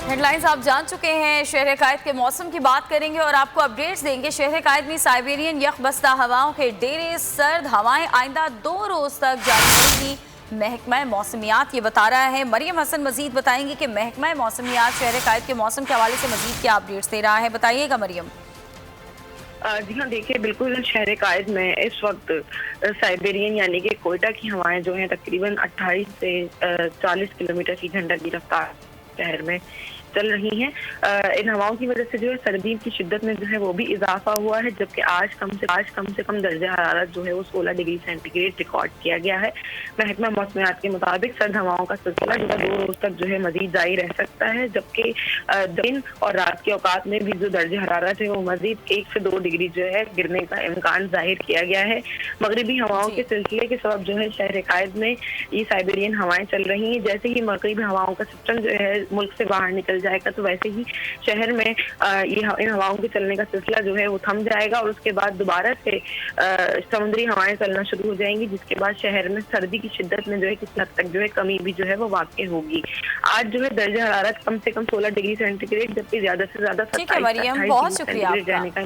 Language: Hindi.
हेडलाइंस आप जान चुके हैं। शहर कायद के मौसम की बात करेंगे और आपको अपडेट्स देंगे। शहर कायद में साइबेरियन यकबस्ता हवाओं के डेरे, सर्द हवाएं आइंदा 2 रोज तक जारी रहेंगी। महकमा मौसमियात ये बता रहा है। मरियम हसन मजीद बताएंगी कि महकमा मौसमियात शहर कायद के मौसम के हवाले से मजीद क्या अपडेट्स दे रहा है। बताइएगा मरियम। जी हाँ, देखिए बिल्कुल शहर कायद में इस वक्त साइबेरियन यानी कि कोयटा की हवाएं जो हैं तकरीबन 28 से 40 किलोमीटर की घंटा की रफ्तार शहर में चल रही हैं। इन हवाओं की वजह से जो है सर्दी की शिद्दत में जो है वो भी इजाफा हुआ है, जबकि आज कम से कम दर्जा हरारत जो है वो 16 डिग्री सेंटीग्रेड रिकॉर्ड किया गया है। महकमा मौसमियात के मुताबिक सर्द हवाओं का सिलसिला जो है 2 रोज तक जो है मजीद जारी रह सकता है, जबकि दिन और रात के औकात में भी जो दर्जा हरारत है वो मजीद 1 से 2 डिग्री जो है गिरने का इम्कान जाहिर किया गया है। मगरबी हवाओं के सिलसिले के सबब जो है शहर कायद में ये साइबेरियन हवाएं चल रही हैं। जैसे ही मगरबी हवाओं का सिस्टम जो है मुल्क से बाहर निकल जाएगा तो वैसे ही शहर में इन हवाओं के चलने का सिलसिला जो है वो थम जाएगा और उसके बाद दोबारा से समुद्री हवाएं चलना शुरू हो जाएंगी, जिसके बाद शहर में सर्दी की शिद्दत में जो है किसी हद तक जो है कमी भी जो है वो वाक़ई होगी। आज जो है दर्जा हरारत कम से कम 16 डिग्री सेंटीग्रेड जबकि ज्यादा से ज्यादा 27 मरियम, बहुत शुक्रिया जाने का